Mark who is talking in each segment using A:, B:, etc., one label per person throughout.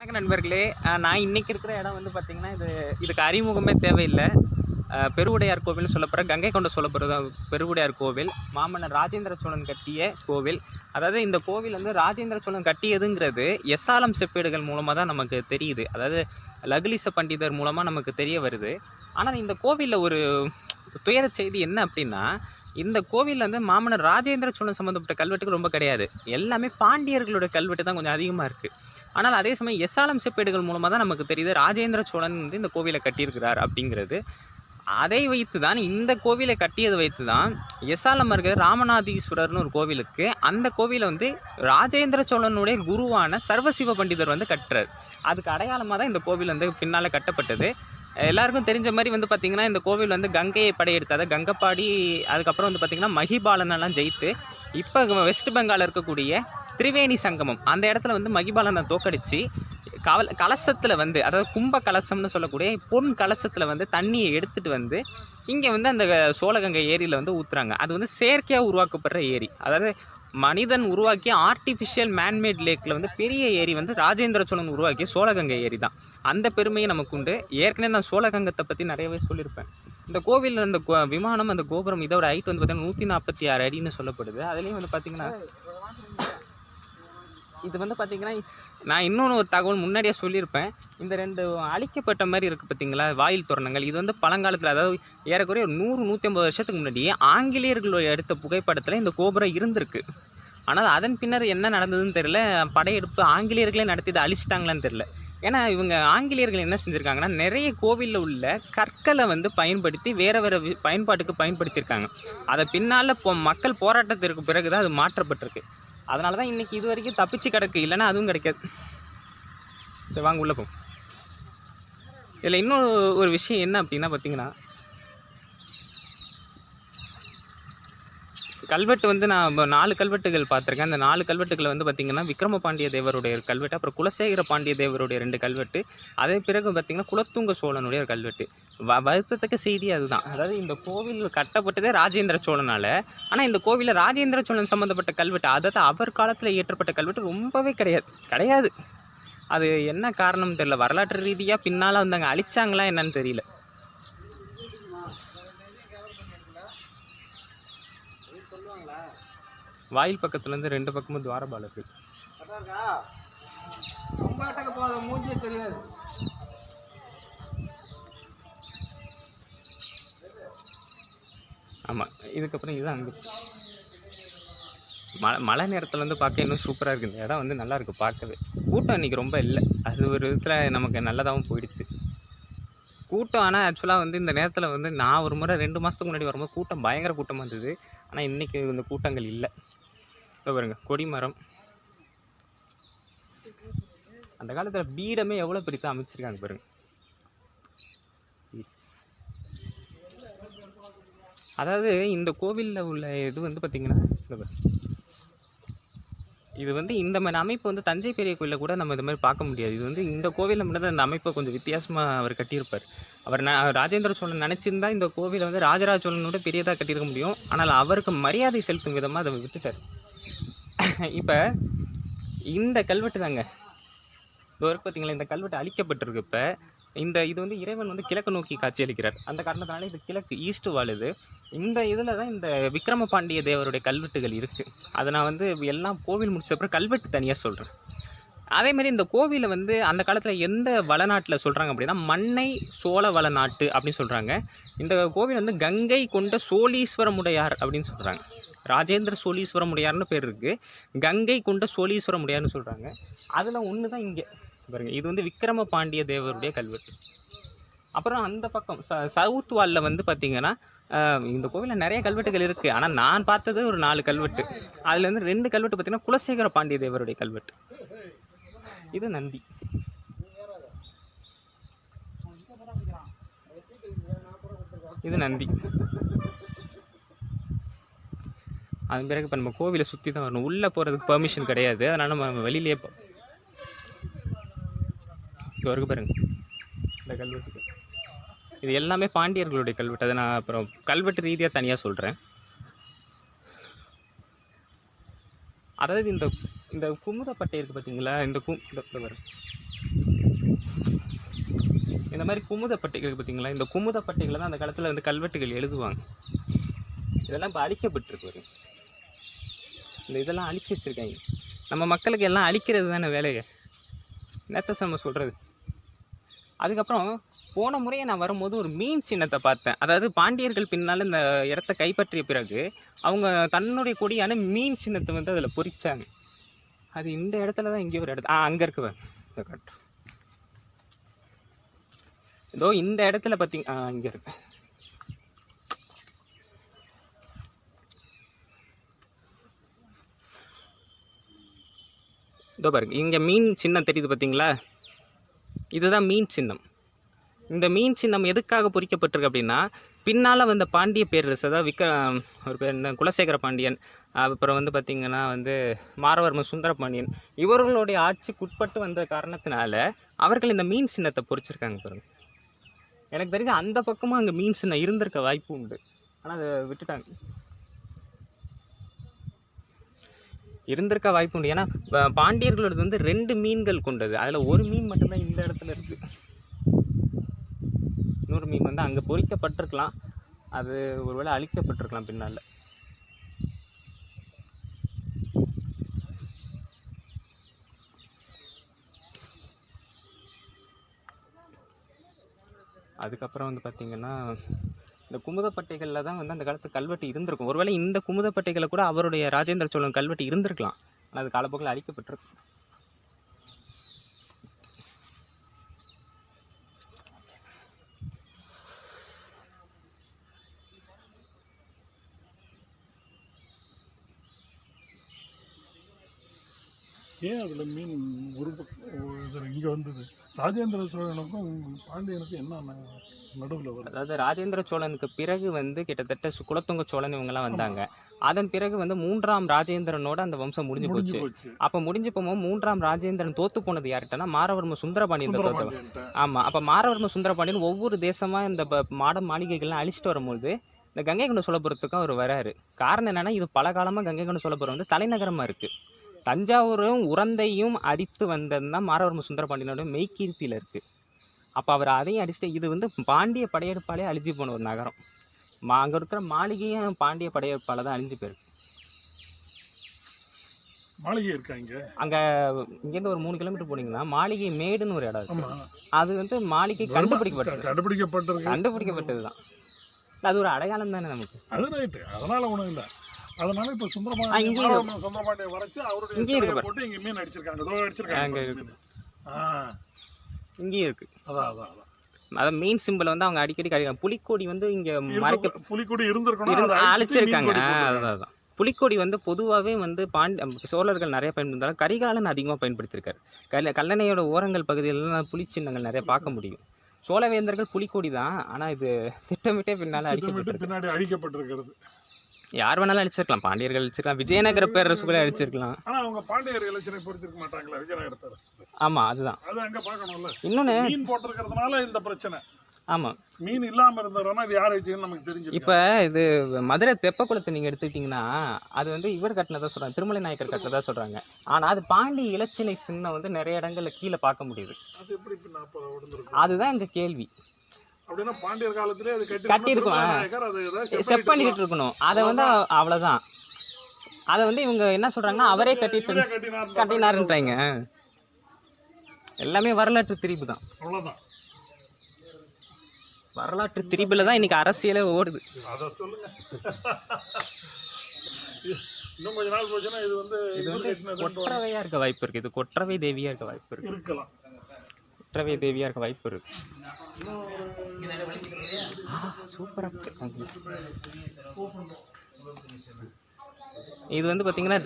A: வணக்கம் நண்பர்களே. நான் இன்றைக்கி இருக்கிற இடம் வந்து பார்த்திங்கன்னா, இதுக்கு அறிமுகமே தேவையில்லை. பெருவுடையார் கோவில்னு சொல்லப்படுற கங்கை கொண்ட சோழபுரம் பெருவுடையார் கோவில் மாமன்னர் ராஜேந்திர சோழன் கட்டிய கோவில். அதாவது இந்த கோவில் வந்து ராஜேந்திர சோழன் கட்டியதுங்கிறது எஸ்ஆலம் செப்பேடுகள் மூலமாக தான் நமக்கு தெரியுது. அதாவது லகுலிச பண்டிதர் மூலமாக நமக்கு தெரிய வருது. ஆனால் இந்த கோவிலில் ஒரு துயர செய்தி என்ன அப்படின்னா, இந்த கோவிலில் வந்து மாமன்னர் ராஜேந்திர சோழன் சம்மந்தப்பட்ட கல்வெட்டுகள் ரொம்ப கிடையாது. எல்லாமே பாண்டியர்களோட கல்வெட்டு தான் கொஞ்சம் அதிகமாக இருக்குது. ஆனால் அதே சமயம் எஸ்ஆலம் செப்பேடுகள் மூலமாக தான் நமக்கு தெரியுது ராஜேந்திர சோழன் வந்து இந்த கோவிலை கட்டியிருக்கிறார் அப்படிங்கிறது. அதை வைத்து தான் இந்த கோவிலை கட்டியதை வைத்து தான் எஸ்ஆலம் இருக்கிற ராமநாதீஸ்வரர்னு ஒரு கோவிலுக்கு அந்த கோவிலை வந்து ராஜேந்திர சோழனுடைய குருவான சர்வசிவ பண்டிதர் வந்து கட்டுறார். அதுக்கு அடையாளமாக தான் இந்த கோவில் வந்து பின்னால் கட்டப்பட்டது. எல்லாருக்கும் தெரிஞ்ச மாதிரி வந்து பார்த்திங்கன்னா, இந்த கோவில் வந்து கங்கையை படையெடுத்தாத கங்கப்பாடி, அதுக்கப்புறம் வந்து பார்த்திங்கன்னா மகிபாலனெல்லாம் ஜெயித்து இப்போ வெஸ்ட் பெங்காலில் இருக்கக்கூடிய திரிவேணி சங்கமம் அந்த இடத்துல வந்து மகிபாலனை தோக்கடித்து கலசத்தில் வந்து, அதாவது கும்ப கலசம்னு சொல்லக்கூடிய பொன் கலசத்தில் வந்து தண்ணியை எடுத்துகிட்டு வந்து இங்கே வந்து அந்த சோழகங்கை ஏரியில் வந்து ஊற்றுறாங்க. அது வந்து செயற்கையாக உருவாக்கப்படுற ஏரி. அதாவது மனிதன் உருவாக்கிய ஆர்டிஃபிஷியல் மேன்மேட் லேக்கில் வந்து பெரிய ஏரி வந்து ராஜேந்திர சோழன் உருவாக்கிய சோழகங்கை ஏரி தான். அந்த பெருமையை நமக்கு உண்டு. ஏற்கனவே நான் சோழகங்கத்தை பற்றி நிறையவே சொல்லியிருப்பேன். இந்த கோவிலில் அந்த விமானம், அந்த கோபுரம், இதோட ஹைட் வந்து பார்த்திங்கன்னா 146 அடின்னு சொல்லப்படுது. அதுலேயும் வந்து பார்த்திங்கன்னா, இது வந்து பார்த்திங்கன்னா, நான் இன்னொன்று ஒரு தகவல் முன்னாடியே சொல்லியிருப்பேன். இந்த 2 அழிக்கப்பட்ட மாதிரி இருக்குது பார்த்திங்களா வாயில் தோரணங்கள். இது வந்து பழங்காலத்தில், அதாவது ஏறக்குறைய 100-150 வருஷத்துக்கு முன்னாடியே ஆங்கிலேயர்களோட எடுத்த புகைப்படத்தில் இந்த கோபுரம் இருந்திருக்கு. ஆனால் அதன் பின்னர் என்ன நடந்ததுன்னு தெரியல. படையெடுப்பு ஆங்கிலேயர்களே நடத்தி அழிச்சிட்டாங்களான்னு தெரில. ஏன்னா இவங்க ஆங்கிலேயர்கள் என்ன செஞ்சுருக்காங்கன்னா, நிறைய கோவிலில் உள்ள கற்களை வந்து பயன்படுத்தி வேறு பயன்பாட்டுக்கு பயன்படுத்தியிருக்காங்க. அதை பின்னால் மக்கள் போராட்டத்திற்கு பிறகு தான் அது மாற்றப்பட்டிருக்கு. அதனால தான் இன்றைக்கி இது வரைக்கும் தப்பிச்சு கிடக்கு. இல்லைன்னா அதுவும் கிடைக்காது. சரி, வாங்க உள்ளே போகும். இதில் இன்னொரு ஒரு விஷயம் என்ன அப்படின்னா பார்த்திங்கன்னா, கல்வெட்டு வந்து நான் 4 கல்வெட்டுகள் பார்த்துருக்கேன். அந்த 4 கல்வெட்டுகளை வந்து பார்த்திங்கன்னா, விக்ரம பாண்டிய தேவருடைய கல்வெட்டு, அப்புறம் குலசேகர பாண்டிய தேவருடைய 2 கல்வெட்டு, அதே பிறகு பார்த்திங்கன்னா குலத்துங்க சோழனுடைய ஒரு கல்வெட்டு. வருத்தத்தக்க செய்தி அதுதான். அதாவது இந்த கோவில் கட்டப்பட்டதே ராஜேந்திர சோழனால். ஆனால் இந்த கோவிலில் ராஜேந்திர சோழன் சம்மந்தப்பட்ட கல்வெட்டு, அதாவது அவர் காலத்தில் இயற்றப்பட்ட கல்வெட்டு ரொம்பவே கிடையாது. அது என்ன காரணம்னு தெரியல. வரலாற்று ரீதியாக பின்னால் வந்து அங்கே அழிச்சாங்களா என்னன்னு தெரியல. வாயில் பக்கத்துலேருந்து 2 பக்கமும் துவாரபாலம் இருக்குது. ஆமாம், இதுக்கப்புறம் இதுதான் அங்கே மழை நேரத்தில் வந்து பார்க்க இன்னும் சூப்பராக இருக்குது. இந்த இடம் வந்து நல்லா இருக்குது பார்க்கவே. கூட்டம் இன்றைக்கி ரொம்ப இல்லை. அது ஒரு விதத்தில் நமக்கு நல்லதாகவும் போயிடுச்சு கூட்டம். ஆனால் ஆக்சுவலாக வந்து இந்த நேரத்தில் வந்து நான் ஒரு முறை 2 மாதத்துக்கு முன்னாடி வரும்போது கூட்டம் பயங்கர கூட்டமாக இருந்தது. ஆனால் இன்றைக்கி இந்த கூட்டங்கள் இல்லை. பாருங்க, கொடிமரம். அந்த காலத்தில் பீடமே எவ்வளோ பெருசாக அமைச்சிருக்காங்க பாருங்க. அதாவது இந்த கோவிலில் உள்ள இது வந்து பார்த்திங்கன்னா, இது வந்து இந்த மாதிரி அமைப்பு வந்து தஞ்சை பெரிய கோயிலில் கூட நம்ம இது மாதிரி பார்க்க முடியாது. இது வந்து இந்த கோவிலில் மட்டும் அந்த அமைப்பை கொஞ்சம் வித்தியாசமாக அவர் கட்டியிருப்பார். அவர் ராஜேந்திர சோழன் நினச்சிருந்தா இந்த கோவிலை வந்து ராஜராஜ சோழனோட பெரியதாக கட்டியிருக்க முடியும். ஆனால் அவருக்கு மரியாதை செலுத்தும் விதமாக அதை விட்டுட்டார். இப்போ இந்த கல்வெட்டு தாங்க இது வரைக்கும் பார்த்திங்களா, இந்த கல்வெட்டு அழிக்கப்பட்டிருக்கு. இப்போ இது வந்து இறைவன் வந்து கிழக்கு நோக்கி காட்சி அளிக்கிறார். அந்த காரணத்தினால இது கிழக்கு ஈஸ்ட் வாழுது. இந்த இதில் தான் இந்த விக்ரம பாண்டிய தேவருடைய கல்வெட்டுகள் இருக்குது. அதை நான் வந்து எல்லாம் கோவில் முடிச்சப்பறம் கல்வெட்டு தனியாக சொல்கிறேன். அதேமாதிரி இந்த கோவிலை வந்து அந்த காலத்தில் எந்த வளநாட்டில் சொல்கிறாங்க அப்படின்னா, மன்னை சோழ வளநாட்டு அப்படின்னு சொல்கிறாங்க. இந்த கோவில் வந்து கங்கை கொண்ட சோழீஸ்வரமுடையார் அப்படின்னு சொல்கிறாங்க. ராஜேந்திர சோழீஸ்வரமுடையார்னு பேர் இருக்குது. கங்கை கொண்ட சோழீஸ்வரமுடையார்னு சொல்கிறாங்க. அதில் ஒன்று தான் இங்கே பாருங்கள். இது வந்து விக்ரம பாண்டிய தேவருடைய கல்வெட்டு. அப்புறம் அந்த பக்கம் சவுத் வாலில் வந்து பார்த்திங்கன்னா, இந்த கோவிலில் நிறைய கல்வெட்டுகள் இருக்குது. ஆனால் நான் பார்த்தது ஒரு 4 கல்வெட்டு. அதில் வந்து 2 கல்வெட்டு பார்த்திங்கன்னா குலசேகர பாண்டிய தேவருடைய கல்வெட்டு. இது நந்தி. இது நந்தி. அது பிறகு இப்போ நம்ம கோவிலை சுற்றி தான் வரணும். உள்ளே போகிறதுக்கு பெர்மிஷன் கிடையாது. அதனால் நம்ம வெளியிலேயே இங்கே வரைக்கும் பாருங்க இந்த கல்வெட்டு. இது எல்லாமே பாண்டியர்களுடைய கல்வெட்டு. அதை நான் அப்புறம் கல்வெட்டு ரீதியாக தனியாக சொல்கிறேன். அதாவது இந்த குமுதப்பட்டை இருக்குது பார்த்தீங்களா, இந்த இந்த மாதிரி குமுதப்பட்டைகள் பார்த்தீங்களா, இந்த குமுதப்பட்டைகளை தான் அந்த காலத்தில் வந்து கல்வெட்டுகள் எழுதுவாங்க. இதெல்லாம் இப்போ அழிக்கப்பட்டிருக்கு வரும். இந்த இதெல்லாம் அழிச்சு வச்சுருக்காங்க. நம்ம மக்களுக்கு எல்லாம் அழிக்கிறது தானே வேலையை, என்னத்த நம்ம சொல்கிறது. அதுக்கப்புறம் போன முறையை நான் வரும்போது ஒரு மீன் சின்னத்தை பார்த்தேன். அதாவது பாண்டியர்கள் பின்னால் இந்த இடத்த கைப்பற்றிய பிறகு அவங்க தன்னுடைய கொடியான மீன் சின்னத்தை வந்து அதில் பொறிச்சாங்க. அது இந்த இடத்துல தான் இங்கே ஒரு இடத்துல அங்கே இருக்கு கட்டு. இதோ இந்த இடத்துல பார்த்தீங்க, இங்கே இருக்கு. இதோ பாருங்க, இங்கே மீன் சின்னம் தெரியுது பார்த்தீங்களா, இதுதான் மீன் சின்னம். இந்த மீன் சின்னம் எதுக்காக பொறிக்கப்பட்டிருக்கு அப்படின்னா, பின்னால் வந்த பாண்டிய பேரரசு, அதாவது ஒரு பேர் என்ன, குலசேகர பாண்டியன், அப்புறம் வந்து பார்த்திங்கன்னா வந்து மாரவர்ம சுந்தரபாண்டியன், இவர்களுடைய ஆட்சிக்குட்பட்டு வந்த காரணத்தினால அவர்கள் இந்த மீன் சின்னத்தை பொறிச்சிருக்காங்க பாருங்க. எனக்கு தெரிஞ்ச அந்த பக்கமும் அங்கே மீன் சின்னம் இருந்திருக்க வாய்ப்பு உண்டு, ஆனால் அதை விட்டுட்டாங்க. இருந்திருக்க வாய்ப்பு உண்டு, ஏன்னா பாண்டியர்களோடது வந்து 2 மீன்கள் கொண்டது. அதில் ஒரு மீன் மட்டும்தான் இந்த இடத்துல இருக்குது. இன்னொரு மீன் வந்து அங்கே பொறிக்கப்பட்டிருக்கலாம், அது ஒருவேளை அழிக்கப்பட்டிருக்கலாம் பின்னால். அதுக்கப்புறம் வந்து பார்த்திங்கன்னா இந்த குமுதப்பட்டைகளில் தான் வந்து அந்த காலத்து கல்வெட்டு இருந்திருக்கும். ஒருவேளை இந்த குமுதப்பட்டைகளை கூட அவருடைய ராஜேந்திர சோழன் கல்வெட்டு இருந்திருக்கலாம், ஆனால் அது காலப்போக்கில் அழிக்கப்பட்டிருக்கு.
B: ஏன் அதில் மீன் ஒரு இங்கே வந்தது? ராஜேந்திர சோழனுக்கும் பாண்டியனுக்கும் என்ன நடுவில் வரும்?
A: அதாவது ராஜேந்திர சோழனுக்கு பிறகு வந்து கிட்டத்தட்ட குலத்துங்க சோழன் இவங்கெல்லாம் வந்தாங்க. அதன் பிறகு வந்து 3ஆம் ராஜேந்திரனோட அந்த வம்சம் முடிஞ்சு போச்சு. அப்போ முடிஞ்சு போகும்போது 3ஆம் ராஜேந்திரன் தோத்து போனது யார்கிட்டனா, மாரவர்ம சுந்தரபாண்டியன் தோத்து. ஆமாம், அப்போ மாரவர்ம சுந்தரபாண்டியன் ஒவ்வொரு தேசமாக இந்த மாட மாளிகைகள்லாம் அழிச்சிட்டு வரும்போது இந்த கங்கை கொண்ட சோழபுரத்துக்கும் அவர் வராரு. காரணம் என்னென்னா, இது பல காலமாக கங்கை கொண்ட சோழபுரம் வந்து தலைநகரமாக இருக்குது. தஞ்சாவூரும் உரந்தையும் அடித்து வந்தது தான் மாரவர்ம சுந்தரபாண்டியனோட மெய்கீர்த்தியில் இருக்குது. அப்போ அவர் அதையும் அடிச்சுட்டு, இது வந்து பாண்டிய படையெடுப்பாலே அழிஞ்சு போன ஒரு நகரம். அங்கே இருக்கிற மாளிகையும் பாண்டிய படையெடுப்பால் தான் அழிஞ்சு போயிருக்கு.
B: மாளிகை இருக்காங்க
A: அங்கே. இங்கேருந்து ஒரு 3 கிலோமீட்டர் போனீங்கன்னா மாளிகை மேடுன்னு ஒரு இடம் இருக்கு. அது வந்து மாளிகை கண்டுபிடிக்கப்பட்டது தான். அது ஒரு அடையாளம் தானே நமக்கு.
B: அது ரைட்டு, அதனால ஒன்றும் இல்லை. அதனால இப்போ சுந்தரபாண்டியன் வரைச்சு அவருடைய போட்டு இங்கே மீன் அடிச்சிருக்காங்க.
A: இங்கேயும் இருக்கு.
B: அதான்
A: மீன் சிம்பிள் வந்து அவங்க அடிக்கடி கிடைக்கும். புலிக்கொடி வந்து இங்கே
B: புலிக்கொடி இருந்திருக்கணும்,
A: அழிச்சிருக்காங்க. அதான் புலிக்கொடி வந்து பொதுவாகவே வந்து சோழர்கள் நிறைய பயன்படுத்தாலும் கரிகாலன் அதிகமாக பயன்படுத்தியிருக்காரு. கல்லணையோட ஓரங்கள் பகுதியிலலாம் புலி சின்னங்கள் நிறைய பார்க்க முடியும். சோழவேந்தர்கள் புலிக்கொடி தான், ஆனால் இது திட்டமிட்டே பின்னாடி
B: அழிக்கப்பட்டிருக்கிறது.
A: யார் வேணாலும் அழிச்சிருக்கலாம், பாண்டியர்கள் அழிச்சிருக்கலாம், விஜயநகர பேரரசுகளை அழிச்சிருக்கலாம்.
B: ஆனால் அவங்க பாண்டியர் எலெக்ஷனை பொறுத்திருக்க மாட்டாங்களா விஜயநகர பேரரசு?
A: ஆமாம், அதுதான்.
B: அது அங்கே பார்க்கணும்ல.
A: இன்னொன்று
B: மீன் போட்டிருக்கிறதுனால இந்த பிரச்சனை.
A: ஆமாம்,
B: மீன் இல்லாமல் இருந்தவரனா இது யார் வச்சுன்னு நமக்கு தெரிஞ்சு.
A: இப்போ இது மதுரை தெப்பக்குளத்தை நீங்கள் எடுத்துக்கிட்டிங்கன்னா அது வந்து இவர் கட்டினதாக சொல்கிறாங்க, திருமலை நாயக்கர் கட்டினதாக சொல்கிறாங்க. ஆனால் அது பாண்டிய இலச்சினை சின்னம் வந்து நிறைய இடங்களில் கீழே பார்க்க முடியுது.
B: அது எப்படி
A: அதுதான் எங்கள் கேள்வி.
B: அப்படின்னா பாண்டியர் காலத்திலே அது
A: கட்டியிருக்கோம், செப் பண்ணிக்கிட்டு இருக்கணும். அதை வந்து அவ்வளோதான். அதை வந்து இவங்க என்ன சொல்கிறாங்கன்னா அவரே கட்டினாருன்றாங்க. எல்லாமே வரலாற்று திரிபு தான்.
B: அவ்வளோதான்,
A: வரலாற்று திரிபில் தான் இன்னைக்கு அரசியலே ஓடுது.
B: அதை சொல்லுங்க. இன்னும் கொஞ்ச நாள் போச்சுன்னா இது வந்து
A: கொற்றவையாக இருக்க வாய்ப்பு இருக்குது. இது கொற்றவை தேவியாக இருக்க வாய்ப்பு இருக்குது.
B: இருக்கலாம்,
A: கொற்றவை தேவியாக இருக்க வாய்ப்பு இருக்கு. சூப்பராக இது வந்து பார்த்தீங்கன்னா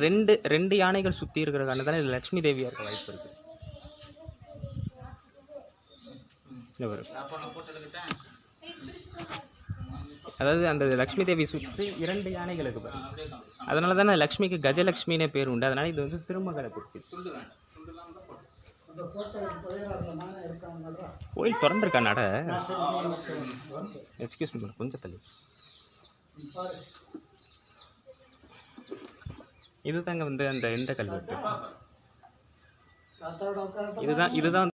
A: ரெண்டு யானைகள் சுற்றி இருக்கிற காரணத்தால் இது லக்ஷ்மி தேவியாக இருக்க வாய்ப்பு இருக்குது. அதாவது அந்த லக்ஷ்மி தேவி சுற்றி 2 யானைகள் இருக்கு. அதனால தானே லக்ஷ்மிக்கு கஜலக்ஷ்மினே பேர் உண்டு. அதனால இது வந்து திருமகலத்திற்கு கோயில் திறந்துருக்கா நட. எக்ஸ்கியூஸ் மீ, கொஞ்சம் தள்ளி. இதுதாங்க வந்து அந்த எந்த கல்வெட்டு இதுதான்